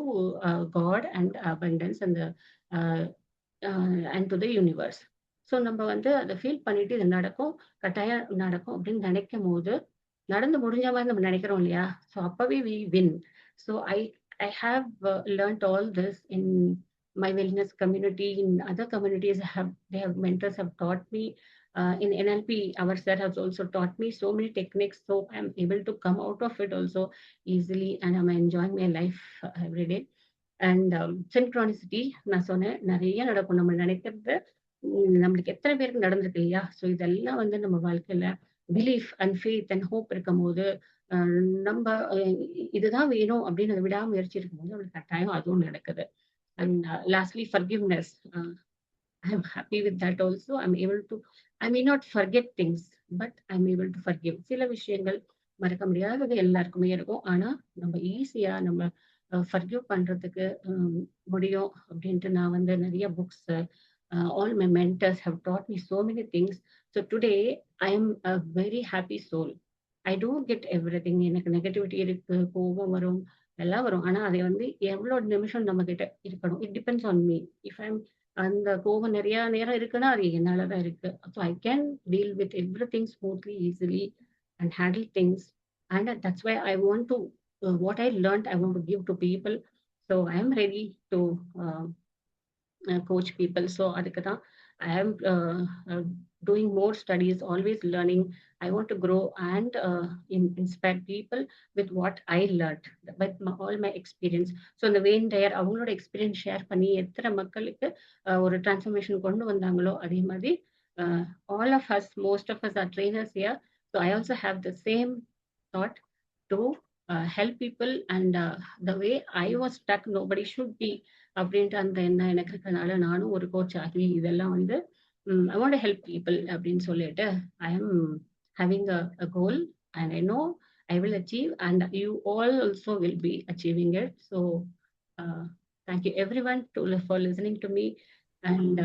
[SPEAKER 2] God and abundance and and to the universe. So நம்ம வந்து அதை ஃபீல் பண்ணிட்டு இது நடக்கும், கட்டாயம் நடக்கும் அப்படின்னு நினைக்கும் போது நடந்து முடிஞ்ச மாதிரி நம்ம நினைக்கிறோம் இல்லையா? ஸோ அப்பவே we win. So I have learnt all this in my wellness community, in other communities mentors have taught me. In NLP, our sir has also taught me so many techniques, so I'm able to come out of it also easily, and I'm enjoying my life every day. And synchronicity, நான் சொன்னேன், நிறைய நடக்கும். நம்ம நினைக்கிறது நம்மளுக்கு எத்தனை பேருக்கு நடந்திருக்கு இல்லையா? ஸோ இதெல்லாம் வந்து நம்ம வாழ்க்கையில belief and faith and hope இருக்கும் போது, நம்ம இதுதான் வேணும் அப்படின்னு அதை விடாமுயற்சி இருக்கும்போது நம்மளுக்கு கட்டாயம் அதுவும் நடக்குது. And lastly, forgiveness. I'm happy with that also. I'm able to, I may not forget things, but I'm able to forgive. சில விஷயங்கள் மறக்க முடியாதது எல்லாருக்குமே இருக்கும். ஆனா நம்ம ஈஸியா நம்ம forgive பண்றதுக்கு முடியும் அப்படின்ட்டு நான் வந்து நிறைய books, all my mentors have taught me so many things. So today I am a very happy soul. I don't get everything. எனக்கு நெகட்டிவிட்டி இருக்கு, கோபம் வரும், எல்லாம் வரும். ஆனா அதை வந்து எவ்வளவு நிமிஷம் நம்ம கிட்ட இருக்கணும், it depends on me. If I'm அந்த கோபம் நிறைய நேரம் இருக்குன்னா அது என்னாலதான் இருக்கு. So I can deal with every thing smoothly, easily and handle things. And that's why I want to what I learnt I want to give to people. So I am ready to coach people. So அதுக்கு தான் I am doing more studies, always learning. I want to grow and inspire people with what I learned, with all my experience. So இந்த van tyre அவங்களோட experience share பண்ணி எத்தனை மக்களுக்கு ஒரு transformation கொண்டு வந்தாங்களோ அதே மாதிரி all of us, most of us are trainers here. So I also have the same thought to help people, and the way I was stuck, nobody should be அப்படின்ட்டு அந்த எண்ணம் எனக்கு இருக்கனால நானும் ஒரு கோச் ஆகி இதெல்லாம் வந்து ஐ வாண்ட் ஹெல்ப் பீப்புள் அப்படின்னு சொல்லிட்டு I am having a goal, and I know I will achieve, and you all also will be achieving it. So, thank you everyone for listening to me, and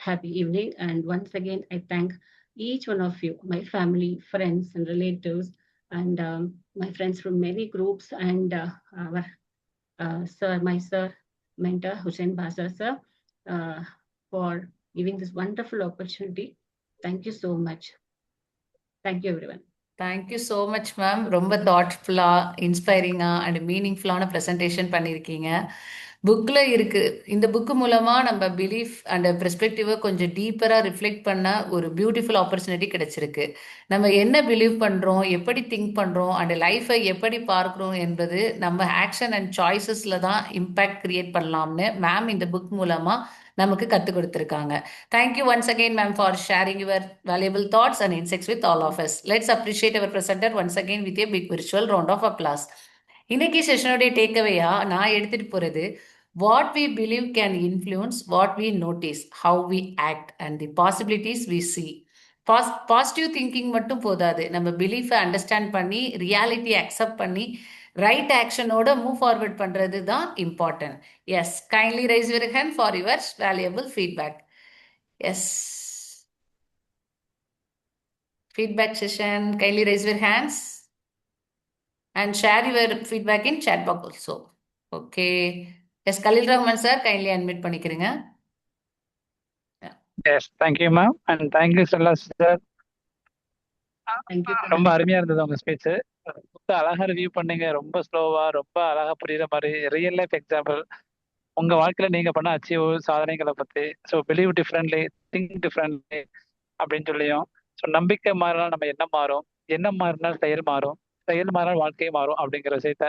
[SPEAKER 2] happy evening. And once again, I thank each one of you, my family, friends, and relatives, and my friends from many groups, and our my sir, mentor, Hussein Basa sir, for giving this wonderful opportunity. Thank you so much. Thank you, everyone.
[SPEAKER 1] Thank you so much ma'am. ரொம்ப தாட்ஃபுல்லாக, இன்ஸ்பைரிங்காக and மீனிங்ஃபுல்லான presentation பண்ணியிருக்கீங்க. புக்கில் இருக்குது. இந்த book மூலமாக நம்ம belief and பெர்ஸ்பெக்டிவை கொஞ்சம் டீப்பராக reflect பண்ண ஒரு பியூட்டிஃபுல் ஆப்பர்ச்சுனிட்டி கிடைச்சிருக்கு. நம்ம என்ன பிலீவ் பண்ணுறோம், எப்படி திங்க் பண்ணுறோம் அண்ட் லைஃப்பை எப்படி பார்க்குறோம் என்பது நம்ம ஆக்ஷன் அண்ட் சாய்ஸஸில் தான் இம்பேக்ட் கிரியேட் பண்ணலாம்னு மேம் இந்த புக் மூலமாக நமக்கு கற்றுக் கொடுத்துருக்காங்க. Thank you once again ma'am for sharing your valuable thoughts and insights with all of us. Let's appreciate our presenter once again with a big virtual round of applause. இன்னைக்கு செஷனுடைய டேக்அவேயா நான் எடுத்துட்டு போறது, what we believe can influence what we notice, how we act and the possibilities we see. Positive thinking மட்டும் போதாது, நம்ம பிலீஃபை understand பண்ணி ரியாலிட்டி அக்செப்ட் பண்ணி ரைட் ஆக்ஷனோட மூவ் ஃபார்வர்ட் பண்றது தான் important. Yes, kindly raise your hand for your valuable feedback. Yes, feedback session, kindly raise your hands and share your feedback in chat box also. Okay. Yes, Khalil Rahman sir, kindly unmute பண்ணிக்கிறீங்க.
[SPEAKER 3] Yes, thank you ma'am, and thank you so much sir.
[SPEAKER 2] Thank you.
[SPEAKER 3] ரொம்ப அருமையா இருந்தது உங்க speech. ரொம்ப அழகா review பண்ணீங்க. ரொம்ப ஸ்லோவா, ரொம்ப அழகா புரியுற மாதிரி ரியல் லைஃப் எக்ஸாம்பிள் உங்க வாழ்க்கையில நீங்க பண்ண அச்சீவ் சாதனைகளை பத்தி. So believe differently, think differently அப்படின்னு சொல்லியும், ஸோ நம்பிக்கை மாறினா நம்ம என்ன மாறும், என்ன மாறினா செயல் மாறும், செயல் மாறினா வாழ்க்கை மாறும் அப்படிங்கிற விஷயத்த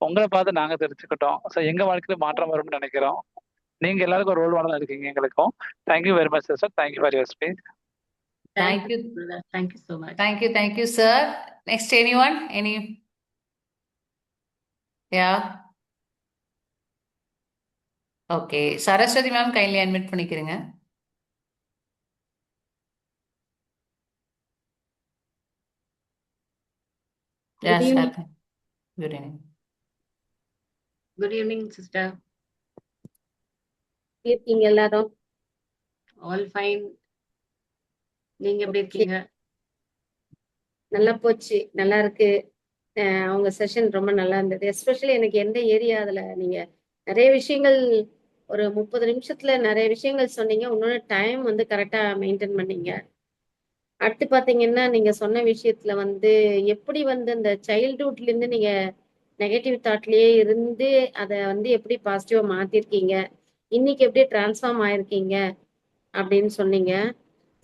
[SPEAKER 3] உங்களை பார்த்து நாங்க தெரிஞ்சுக்கிட்டோம். ஸோ எங்க வாழ்க்கையில மாற்றம் வரும்னு நினைக்கிறோம். நீங்க எல்லாருக்கும் ஒரு ரோல் மாடலா இருக்கீங்க எங்களுக்கும். Thank you very much sir. Thank you for your speech.
[SPEAKER 2] Thank you. Thank you so much.
[SPEAKER 1] Thank you sir. Next, anyone? Yeah. Okay, Saraswati ma'am, kindly unmute பண்ணிக்கிறீங்க. Yes,
[SPEAKER 2] Good evening.
[SPEAKER 1] Good evening.
[SPEAKER 2] Good evening, sister.
[SPEAKER 4] இருக்கீங்க எல்லாரும்?
[SPEAKER 2] All fine. நீங்க எப்படி இருக்கீங்க?
[SPEAKER 4] நல்லா போச்சு, நல்லா இருக்கு. அவங்க செஷன் ரொம்ப நல்லா இருந்தது. எஸ்பெஷலி எனக்கு எந்த ஏரியா அதுல நீங்க நிறைய விஷயங்கள் ஒரு 30 நிமிஷத்துல நிறைய விஷயங்கள் சொன்னீங்க. இன்னொன்று டைம் வந்து கரெக்டா மெயின்டைன் பண்ணீங்க. அடுத்து பாத்தீங்கன்னா நீங்க சொன்ன விஷயத்துல வந்து எப்படி வந்து இந்த சைல்ட்ஹுட்ல இருந்து நீங்க நெகட்டிவ் தாட்லயே இருந்து அதை வந்து எப்படி பாசிட்டிவா மாத்திருக்கீங்க, இன்னைக்கு எப்படி டிரான்ஸ்ஃபார்ம் ஆயிருக்கீங்க அப்படின்னு சொன்னீங்க.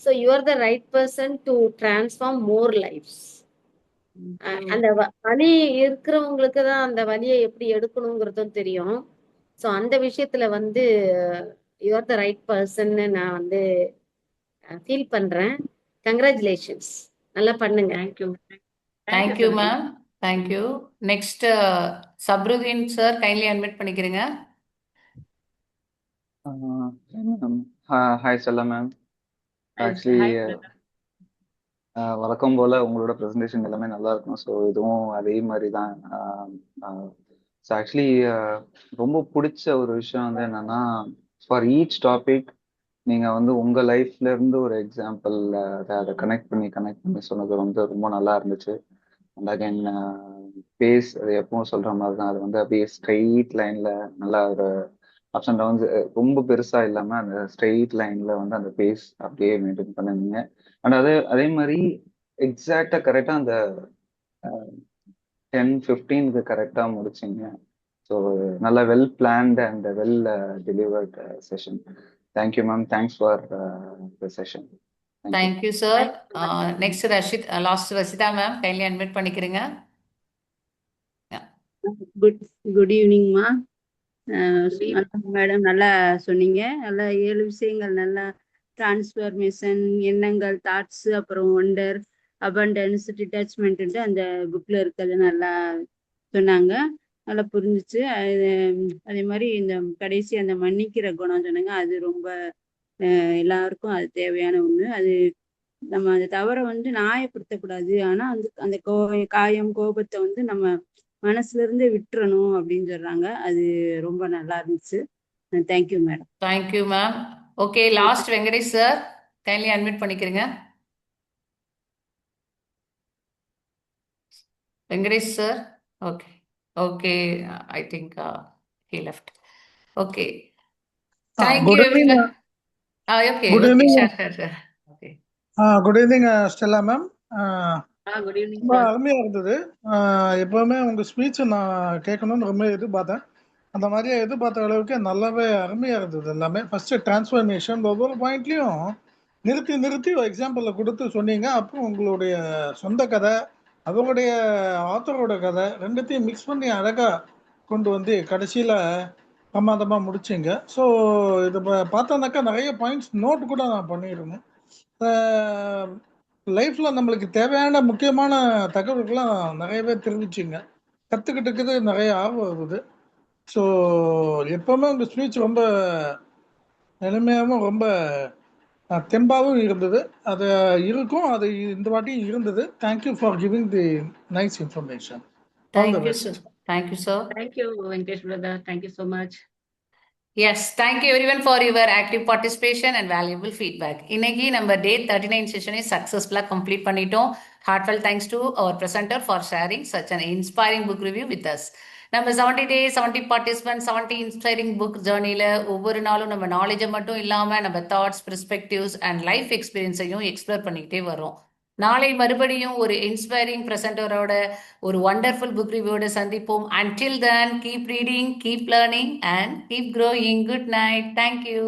[SPEAKER 4] So you are the right person to transform more lifes. அந்த வலி இருக்கிறவங்களுக்கு தான் அந்த வலியை எப்படி எடுக்கணுங்கிறதும் தெரியும். ஸோ அந்த விஷயத்துல வந்து யூ ஆர் த ரைட் பர்சன்னு நான் வந்து ஃபீல் பண்றேன். கங்க்ராச்சுலேஷன்ஸ், நல்லா பண்ணுங்க.
[SPEAKER 2] Thank you.
[SPEAKER 1] Thank you ma'am. Thank you. Next Sabruddin sir, kindly admit பண்ணிக்கிறீங்க.
[SPEAKER 5] ஹாய் செல்ல மேம். ஆக்சுவலி வழக்கம் போல உங்களோட ப்ரெசன்டேஷன் எல்லாமே நல்லா இருக்கும். ஸோ இதுவும் அதே மாதிரி தான். ஸோ ஆக்சுவலி ரொம்ப பிடிச்ச ஒரு விஷயம் வந்து என்னன்னா, ஃபார் ஈச் டாபிக் நீங்க வந்து உங்க லைஃப்ல இருந்து ஒரு எக்ஸாம்பிள் அதை கனெக்ட் பண்ணி சொன்னது வந்து ரொம்ப நல்லா இருந்துச்சு. அண்ட் அகைன் பேஸ் அது எப்பவும் சொல்ற மாதிரி தான், அது வந்து அப்படியே ஸ்ட்ரெயிட் லைன்ல நல்லா ஒரு அப்ஸ் அண்ட் டவுன்ஸ் ரொம்ப பெருசா இல்லாம அந்த ஸ்ட்ரெயிட் லைன்ல வந்து அந்த பேஸ் அப்படியே மெயின்டைன் பண்ணுவீங்க. அண்ட் அதே மாதிரி எக்ஸாக்டா கரெக்டா அந்த 10-15 கரெக்டா முடிச்சிங்க. ஸோ நல்ல well planned and well delivered session. Thank you ma'am. Thanks for the session.
[SPEAKER 1] Thank you sir. Next Rashida ma'am, kindly admit பண்ணிக்கிறீங்க.
[SPEAKER 6] குட் ஈவினிங்மா மேடம். நல்லா சொன்னீங்க. நல்லா 7 விஷயங்கள், நல்லா டிரான்ஸ்ஃபர்மேஷன், எண்ணங்கள், தாட்ஸ், அப்புறம் ஒண்டர், அபண்டன்ஸ், டிட்டாச்மெண்ட் அந்த புக்ல இருக்கிறது நல்லா சொன்னாங்க. நல்லா புரிஞ்சிச்சு. அதே மாதிரி இந்த கடைசி அந்த மன்னிக்கிற குணம் சொன்னாங்க. அது ரொம்ப எல்லாருக்கும் அது தேவையான ஒண்ணு. அது நம்ம அந்த தவறை வந்து நியாயப்படுத்தக்கூடாது. ஆனா அந்த அந்த காயம் கோபத்தை வந்து நம்ம மனசுல இருந்து விட்டுறணும் அப்படின்னு சொல்றாங்க. அது ரொம்ப நல்லா இருந்துச்சு. Thank you madam.
[SPEAKER 1] Thank you ma'am. Okay, last Venkatesh sir, kindly admit பண்ணிக்கிறீங்க. Venkatesh sir, okay okay, I think he left. Okay, thank
[SPEAKER 7] Good
[SPEAKER 1] you
[SPEAKER 7] evening.
[SPEAKER 1] everyone. Okay,
[SPEAKER 7] Good
[SPEAKER 1] okay,
[SPEAKER 7] evening.
[SPEAKER 1] sure. Okay.
[SPEAKER 7] Good evening, Stella ma'am.
[SPEAKER 2] Good evening,
[SPEAKER 7] ரொம்ப
[SPEAKER 2] sir.
[SPEAKER 7] அருமையா இருந்தது. எப்பவுமே உங்க speech நான் கேட்கணும்னு ரொம்ப எதிர்பார்த்தேன். அந்த மாதிரியே எதிர்பார்த்த அளவுக்கு நல்லாவே அருமையா இருந்தது எல்லாமே. ஃபர்ஸ்ட் டிரான்ஸ்ஃபர்மேஷன் ஒவ்வொரு பாயிண்ட்லயும் நிறுத்தி எக்ஸாம்பிள கொடுத்து சொன்னீங்க. அப்புறம் உங்களுடைய சொந்த கதை, அவருடைய ஆத்தரோட கதை ரெண்டுத்தையும் மிக்ஸ் பண்ணி அழகா கொண்டு வந்து கடைசியில பிரமாதமா முடிச்சீங்க. ஸோ இது பார்த்தோன்னாக்கா நிறைய பாயிண்ட்ஸ் நோட் கூட நான் பண்ணியிருந்தேன். லைஃப்ல நம்மளுக்கு தேவையான முக்கியமான தகவல்கள்லாம் நிறையவே தெரிவிச்சிங்க. கற்றுக்கிட்டுக்குது நிறைய ஆர்வம் வருது. ஸோ எப்பவுமே உங்க ஸ்பீச் ரொம்ப எளிமையாகவும் ரொம்ப தெம்பாகவும் இருந்தது. அது இருக்கும், அது இந்த வாட்டியும் இருந்தது. Thank you for giving the nice information.
[SPEAKER 1] Thank you, sir. Thank you, sir.
[SPEAKER 2] Thank you, Venkatesh brother. Thank you so much.
[SPEAKER 1] Yes, thank you everyone for your active participation and valuable feedback. இன்னைக்கு நம்ம டே 39 செஷனை சக்ஸஸ்ஃபுல்லாக complete பண்ணிட்டோம். Heartfelt thanks to our presenter for sharing such an inspiring book review with us. நம்ம 70 days 70 participants 70 inspiring book ஜேர்னியில் ஒவ்வொரு நாளும் நம்ம நாலேஜை மட்டும் இல்லாமல் நம்ம தாட்ஸ், பெர்ஸ்பெக்டிவ்ஸ் அண்ட் லைஃப் எக்ஸ்பீரியன்ஸையும் எக்ஸ்ப்ளோர் பண்ணிக்கிட்டே வரோம். நாளை மறுபடியும் ஒரு இன்ஸ்பைரிங் ப்ரெசென்டரோட ஒரு வண்டர்ஃபுல் புக் ரிவ்யூவோட சந்திப்போம். Until then, keep reading, keep learning and keep growing. Good night. Thank you.